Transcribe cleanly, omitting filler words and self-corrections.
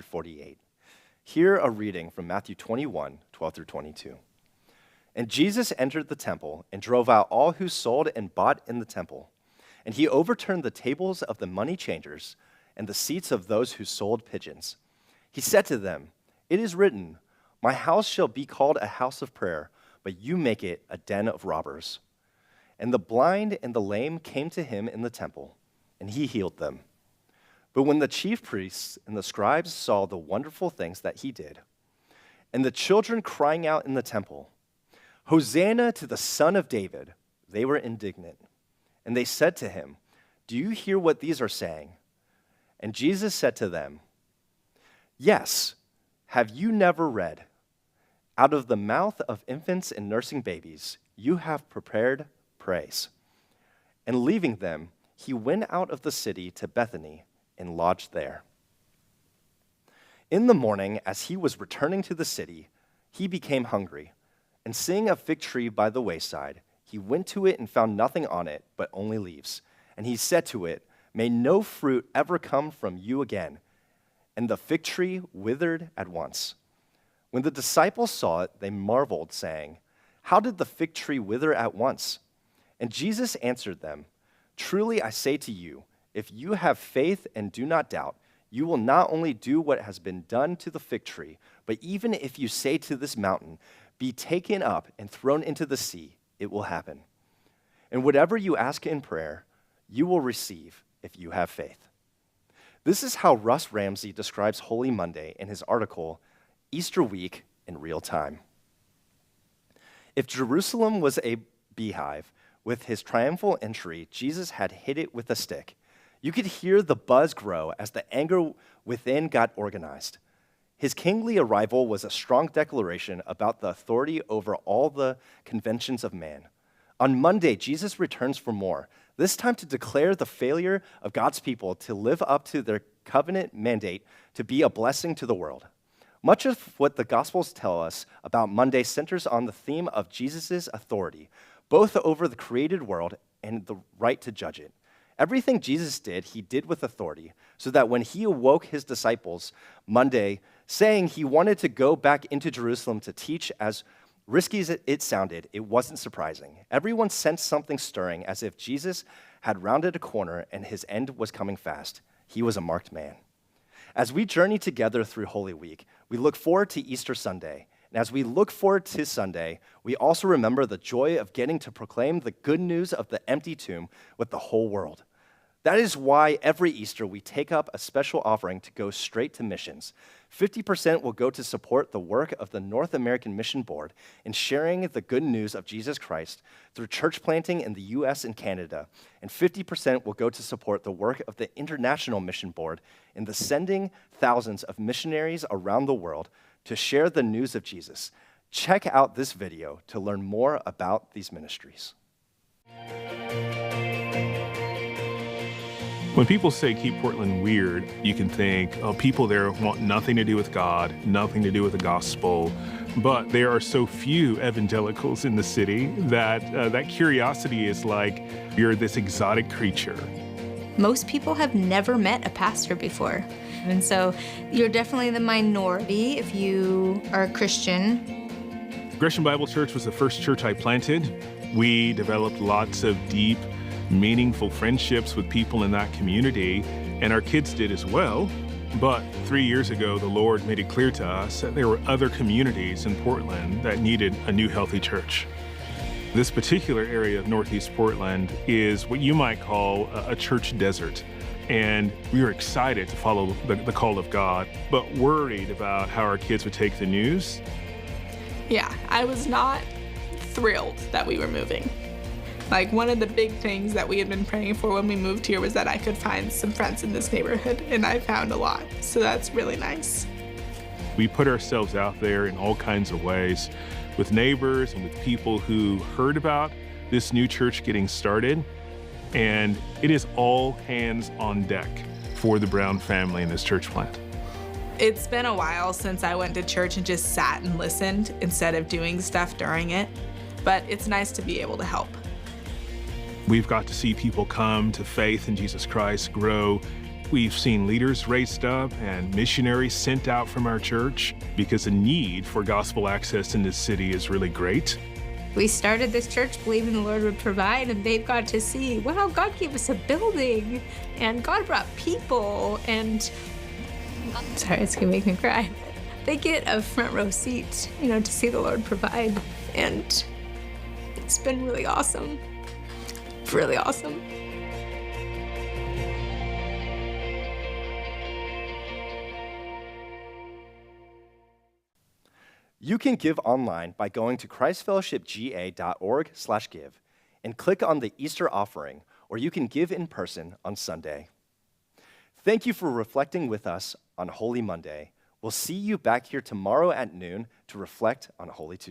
48. Hear a reading from Matthew 21, 12 through 22. And Jesus entered the temple and drove out all who sold and bought in the temple. And he overturned the tables of the money changers and the seats of those who sold pigeons. He said to them, "It is written, 'My house shall be called a house of prayer,' but you make it a den of robbers." And the blind and the lame came to him in the temple, and he healed them. But when the chief priests and the scribes saw the wonderful things that he did, and the children crying out in the temple, "Hosanna to the Son of David," they were indignant. And they said to him, "Do you hear what these are saying?" And Jesus said to them, "Yes, have you never read, 'Out of the mouth of infants and nursing babies, you have prepared praise'?" And leaving them, he went out of the city to Bethany and lodged there. In the morning, as he was returning to the city, he became hungry, and seeing a fig tree by the wayside, he went to it and found nothing on it but only leaves. And he said to it, "May no fruit ever come from you again." And the fig tree withered at once. When the disciples saw it, they marveled, saying, "How did the fig tree wither at once?" And Jesus answered them, "Truly I say to you, if you have faith and do not doubt, you will not only do what has been done to the fig tree, but even if you say to this mountain, 'Be taken up and thrown into the sea,' it will happen. And whatever you ask in prayer, you will receive if you have faith." This is how Russ Ramsey describes Holy Monday in his article, Easter Week in Real Time. If Jerusalem was a beehive, with his triumphal entry, Jesus had hit it with a stick. You could hear the buzz grow as the anger within got organized. His kingly arrival was a strong declaration about the authority over all the conventions of man. On Monday, Jesus returns for more, this time to declare the failure of God's people to live up to their covenant mandate to be a blessing to the world. Much of what the Gospels tell us about Monday centers on the theme of Jesus' authority, both over the created world and the right to judge it. Everything Jesus did, he did with authority, so that when he awoke his disciples Monday, saying he wanted to go back into Jerusalem to teach, as risky as it sounded, it wasn't surprising. Everyone sensed something stirring, as if Jesus had rounded a corner and his end was coming fast. He was a marked man. As we journey together through Holy Week, we look forward to Easter Sunday. And as we look forward to Sunday, we also remember the joy of getting to proclaim the good news of the empty tomb with the whole world. That is why every Easter we take up a special offering to go straight to missions. 50% will go to support the work of the North American Mission Board in sharing the good news of Jesus Christ through church planting in the U.S. and Canada, and 50% will go to support the work of the International Mission Board in the sending thousands of missionaries around the world to share the news of Jesus. Check out this video to learn more about these ministries. When people say keep Portland weird, you can think, oh, people there want nothing to do with God, nothing to do with the gospel. But there are so few evangelicals in the city that that curiosity is like you're this exotic creature. Most people have never met a pastor before. And so you're definitely the minority if you are a Christian. Gresham Bible Church was the first church I planted. We developed lots of deep, meaningful friendships with people in that community, and our kids did as well. But 3 years ago, the Lord made it clear to us that there were other communities in Portland that needed a new healthy church. This particular area of Northeast Portland is what you might call a church desert. And we were excited to follow the call of God, but worried about how our kids would take the news. Yeah, I was not thrilled that we were moving. Like, one of the big things that we had been praying for when we moved here was that I could find some friends in this neighborhood, and I found a lot, so that's really nice. We put ourselves out there in all kinds of ways with neighbors and with people who heard about this new church getting started, and it is all hands on deck for the Brown family in this church plant. It's been a while since I went to church and just sat and listened instead of doing stuff during it, but it's nice to be able to help. We've got to see people come to faith in Jesus Christ, grow We've seen leaders raised up and missionaries sent out from our church because the need for gospel access in this city is really great. We started this church believing the Lord would provide, and they've got to see, wow, God gave us a building, and God brought people, and sorry, it's gonna make me cry. They get a front row seat, to see the Lord provide, and it's been really awesome. Really awesome. You can give online by going to christfellowshipga.org/give and click on the Easter offering, or you can give in person on Sunday. Thank you for reflecting with us on Holy Monday. We'll see you back here tomorrow at noon to reflect on Holy Tuesday.